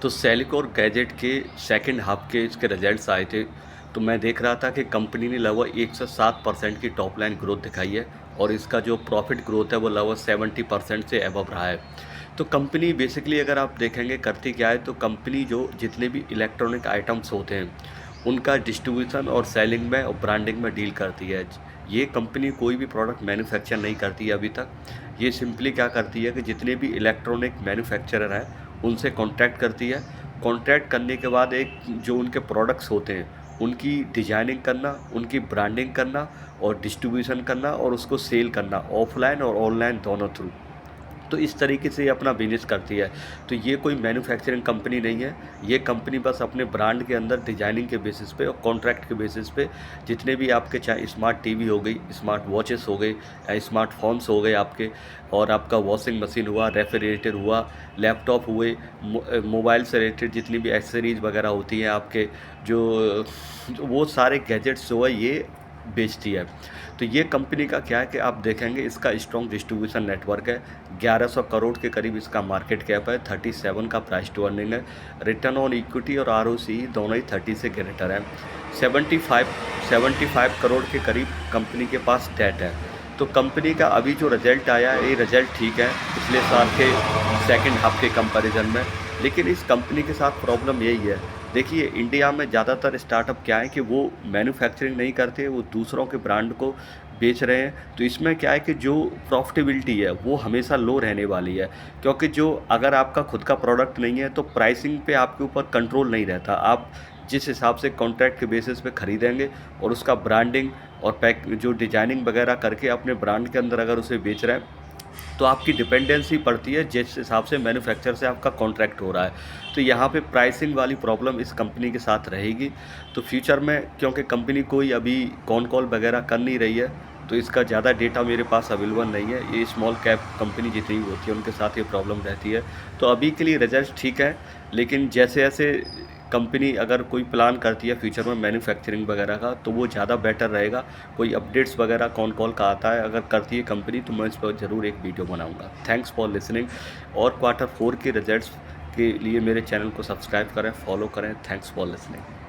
तो silicon gadget के second half के इसके रिजल्ट्स आए थे। तो मैं देख रहा था कि कंपनी ने लगभग 107% की टॉप लाइन ग्रोथ दिखाई है और इसका जो प्रॉफिट ग्रोथ है वो लगभग 70% से अबव रहा है। तो कंपनी बेसिकली अगर आप देखेंगे करती क्या है, तो कंपनी जो जितने भी इलेक्ट्रॉनिक आइटम्स होते हैं उनका डिस्ट्रीब्यूशन और सेलिंग में और ब्रांडिंग में डील करती है। ये कंपनी कोई भी प्रोडक्ट मैन्युफैक्चर नहीं करती है अभी तक। ये सिंपली क्या करती है कि जितने भी इलेक्ट्रॉनिक मैन्युफैक्चरर हैं उनसे कॉन्ट्रैक्ट करती है। कॉन्ट्रैक्ट करने के बाद एक जो उनके प्रोडक्ट्स होते हैं उनकी डिजाइनिंग करना, उनकी ब्रांडिंग करना और डिस्ट्रीब्यूशन करना और उसको सेल करना ऑफलाइन और ऑनलाइन दोनों थ्रू। तो इस तरीके से ये अपना बिजनेस करती है। तो ये कोई मैन्युफैक्चरिंग कंपनी नहीं है। ये कंपनी बस अपने ब्रांड के अंदर डिजाइनिंग के बेसिस पे और कॉन्ट्रैक्ट के बेसिस पे जितने भी आपके चाहे स्मार्ट टीवी हो गई, स्मार्ट वॉचेस हो गए या स्मार्टफोन्स हो गए आपके, और आपका वॉशिंग मशीन हुआ, रेफ्रिजरेटर हुआ, लैपटॉप हुए, मोबाइल से रिलेटेड जितनी भी एक्सेसरीज वगैरह होती हैं आपके, जो वो सारे गैजेट्स जो है ये बेचती है। तो ये कंपनी का क्या है कि आप देखेंगे इसका स्ट्रॉन्ग डिस्ट्रीब्यूशन नेटवर्क है। 1100 करोड़ के करीब इसका मार्केट कैप है, 37 का प्राइस टू अर्निंग है, रिटर्न ऑन इक्विटी और आरओसी दोनों ही 30 से ग्रेटर है। 75 करोड़ के करीब कंपनी के पास डेट है। तो कंपनी का अभी जो रिजल्ट आया है ये रिजल्ट ठीक है पिछले साल के सेकंड हाफ के कंपैरिजन में, लेकिन इस कंपनी के साथ प्रॉब्लम यही है। देखिए इंडिया में ज़्यादातर स्टार्टअप क्या है कि वो मैन्युफैक्चरिंग नहीं करते, वो दूसरों के ब्रांड को बेच रहे हैं। तो इसमें क्या है कि जो प्रॉफिटेबिलिटी है वो हमेशा लो रहने वाली है, क्योंकि जो अगर आपका खुद का प्रोडक्ट नहीं है तो प्राइसिंग पे आपके ऊपर कंट्रोल नहीं रहता। आप जिस हिसाब से कॉन्ट्रैक्ट के बेसिस पे ख़रीदेंगे और उसका ब्रांडिंग और पैक जो डिजाइनिंग वगैरह करके अपने ब्रांड के अंदर अगर उसे बेच रहे हैं तो आपकी डिपेंडेंसी पड़ती है जिस हिसाब से मैन्युफैक्चर से आपका कॉन्ट्रैक्ट हो रहा है। तो यहाँ पे प्राइसिंग वाली प्रॉब्लम इस कंपनी के साथ रहेगी। तो फ्यूचर में क्योंकि कंपनी कोई अभी कॉल वगैरह कर नहीं रही है तो इसका ज़्यादा डेटा मेरे पास अवेलेबल नहीं है। ये स्मॉल कैप कंपनी जितनी भी होती है उनके साथ ये प्रॉब्लम रहती है। तो अभी के लिए रिजल्ट ठीक है, लेकिन जैसे जैसे कंपनी अगर कोई प्लान करती है फ्यूचर में मैन्युफैक्चरिंग वगैरह का तो वो ज़्यादा बेटर रहेगा। कोई अपडेट्स वगैरह कॉल का आता है अगर करती है कंपनी तो मैं इस पर ज़रूर एक वीडियो बनाऊंगा। Thanks for listening. और क्वार्टर 4 के रिजल्ट्स के लिए मेरे चैनल को सब्सक्राइब करें, फॉलो करें। Thanks for listening.